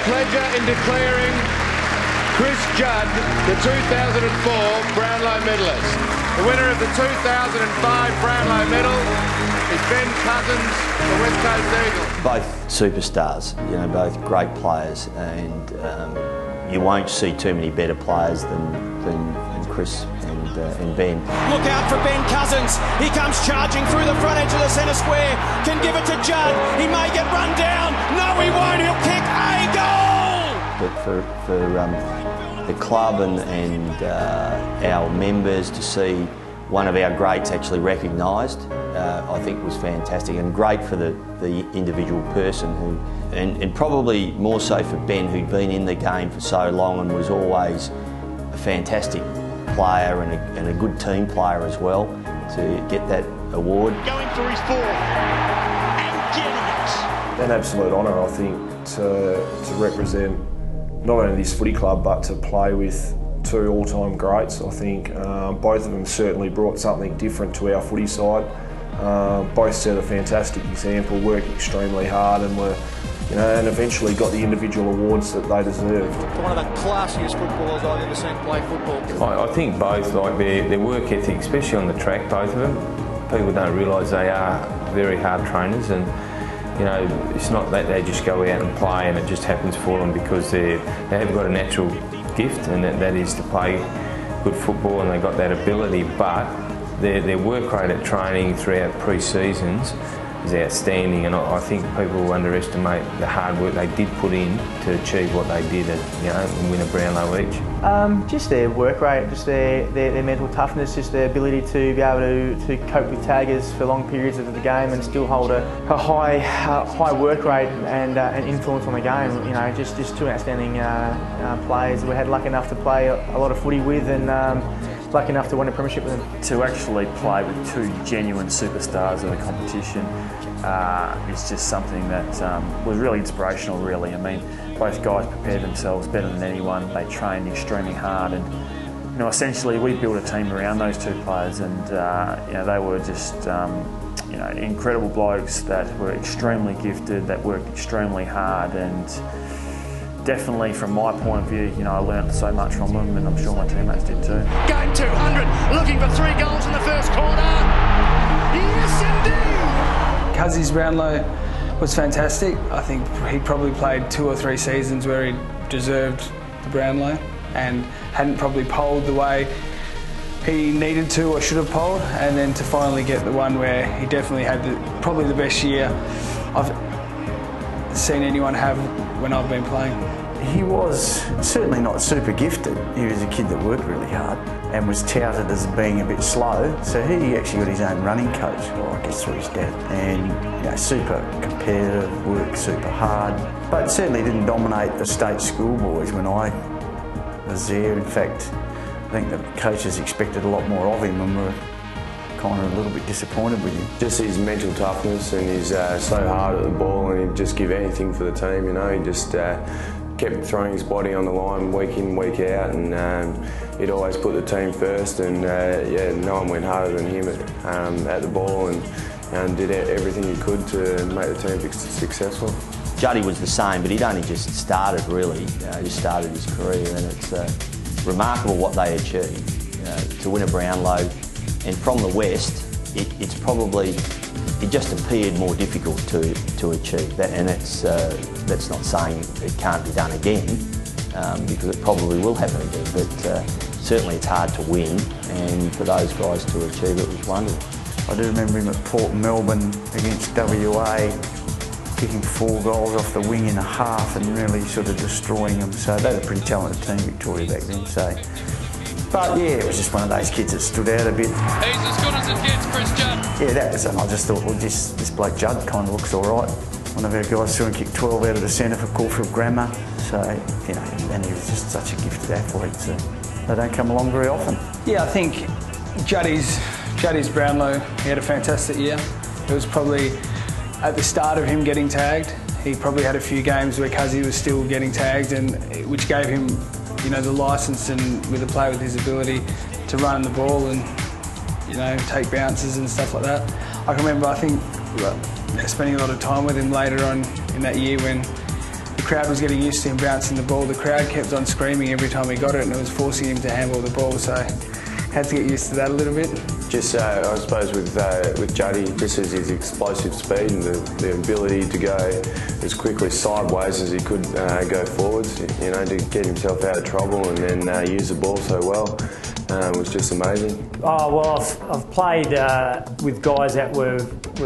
pleasure in declaring Chris Judd the 2004 Brownlow medalist. The winner of the 2005 Brownlow medal is Ben Cousins, the West Coast Eagles. Both superstars, you know, both great players, and you won't see too many better players than Chris and Ben. Look out for Ben Cousins. He comes charging through the front edge of the centre square. Can give it to Judd. He may get run down. No, he won't. He'll kick a goal. But for the club and our members to see one of our greats actually recognised, I think was fantastic, and great for the individual person who, and probably more so for Ben, who'd been in the game for so long and was always a fantastic player and a good team player as well, to get that award. Going for his fourth and getting it. An absolute honour, I think, to represent not only this footy club but to play with two all-time greats. I think both of them certainly brought something different to our footy side. Both set a fantastic example, worked extremely hard, and were, you know, and eventually got the individual awards that they deserved. One of the classiest footballers I've ever seen play football. I think both, like their work ethic, especially on the track, both of them. People don't realise they are very hard trainers, and you know, it's not that they just go out and play and it just happens for them, because they have got a natural gift, and that is to play good football, and they've got that ability, but their work rate at training throughout pre-seasons is outstanding, and I think people underestimate the hard work they did put in to achieve what they did, and win a Brownlow each. Just their work rate, just their mental toughness, just their ability to be able to cope with taggers for long periods of the game and still hold a high work rate and influence on the game. You know, just two outstanding players we had lucky enough to play a lot of footy with, and lucky enough to win a premiership with them. To actually play with two genuine superstars in a competition is just something that was really inspirational, really. I mean, both guys prepared themselves better than anyone. They trained extremely hard, and you know, essentially we built a team around those two players, and you know, they were just you know, incredible blokes that were extremely gifted, that worked extremely hard, and definitely from my point of view, you know, I learned so much from them, and I'm sure my teammates did too. Game 200, looking for 3 goals in the first quarter. Yes, indeed. Cuzzy's Brownlow was fantastic. I think he probably played 2 or 3 seasons where he deserved the Brownlow and hadn't probably polled the way he needed to or should have polled, and then to finally get the one where he definitely had probably the best year I've seen anyone have when I've been playing. He was certainly not super gifted. He was a kid that worked really hard and was touted as being a bit slow. So he actually got his own running coach, well, I guess through his dad, and you know, super competitive, worked super hard, but certainly didn't dominate the state schoolboys when I was there. In fact, I think the coaches expected a lot more of him, and were kind of a little bit disappointed with him. Just his mental toughness, and he's so hard at the ball, and he'd just give anything for the team, you know. He just kept throwing his body on the line week in, week out, and he'd always put the team first, and yeah, no one went harder than him at the ball, and did everything he could to make the team successful. Juddy was the same, but he'd only just started really, just started his career, and it's remarkable what they achieved. To win a Brownlow, and from the West, it's probably, it just appeared more difficult to achieve that, and that's not saying it can't be done again, because it probably will happen again, but certainly it's hard to win, and for those guys to achieve it was wonderful. I do remember him at Port Melbourne against WA, kicking 4 goals off the wing in a half and really sort of destroying them. So they had a pretty talented team, Victoria, back then. So, but yeah, it was just one of those kids that stood out a bit. He's as good as it gets, Chris Judd. Yeah, that was, and I just thought, well, this bloke Judd kind of looks all right. One of our guys threw and kicked 12 out of the centre for Caulfield Grammar. So, you know, and he was just such a gifted athlete. So they don't come along very often. Yeah, I think Juddy's Brownlow, he had a fantastic year. It was probably at the start of him getting tagged. He probably had a few games where Cuzzy was still getting tagged, and which gave him, you know, the licence and with a player with his ability to run the ball and, you know, take bounces and stuff like that. I can remember, I think, spending a lot of time with him later on in that year when the crowd was getting used to him bouncing the ball. The crowd kept on screaming every time he got it, and it was forcing him to handle the ball, so had to get used to that a little bit. Just, I suppose, with Juddy, just as his explosive speed and the ability to go as quickly sideways as he could go forwards, you know, to get himself out of trouble and then use the ball so well, was just amazing. Oh, well, I've played with guys that were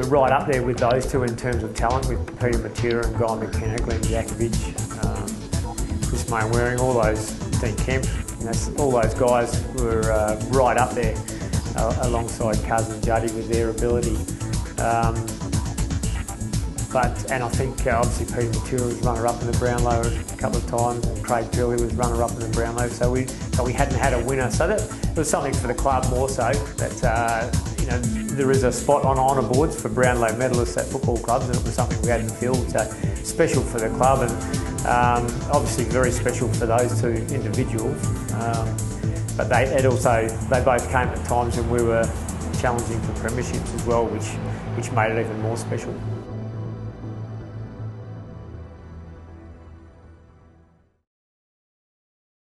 right up there with those two in terms of talent, with Peter Matura and Guy McKenna, Glenn Jakovic, Chris Waring, all those, Dean Kemp. You know, all those guys were right up there alongside Cousins, Juddy with their ability. And I think obviously Peter Matura was runner-up in the Brownlow a couple of times, and Craig Curley was runner-up in the Brownlow. So we hadn't had a winner. So that it was something for the club more so that you know, there is a spot on honour boards for Brownlow medalists at football clubs, and it was something we hadn't filled. So special for the club, and obviously very special for those two individuals. But they both came at times when we were challenging for premierships as well, which made it even more special.